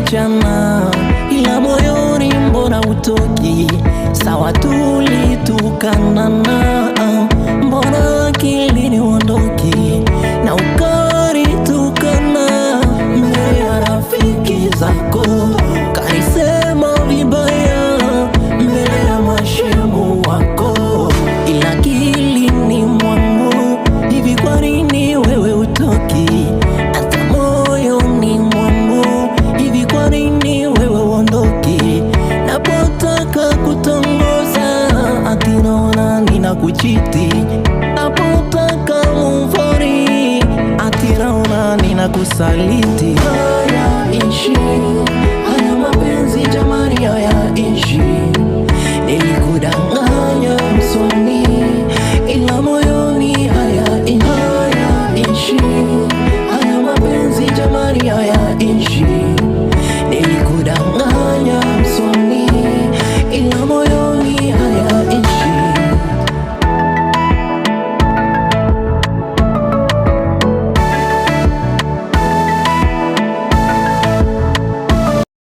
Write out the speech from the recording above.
tuliachana, ila moyoni mbona utoki? Sawa tulitukanana, mbona akilini uondoki? Na ukanitukana mbele ya rafiki zako, kanisema vibaya mbele ya mashemu wako, ila akilini mwangu hivi, kwa nini wewe utoki? Hata moyoni mwangu hivi, kwa nini wewe uondoki? Napotaka kutongoza ati naona ninakuchiti, napotaka move on ati naona ninakusaliti.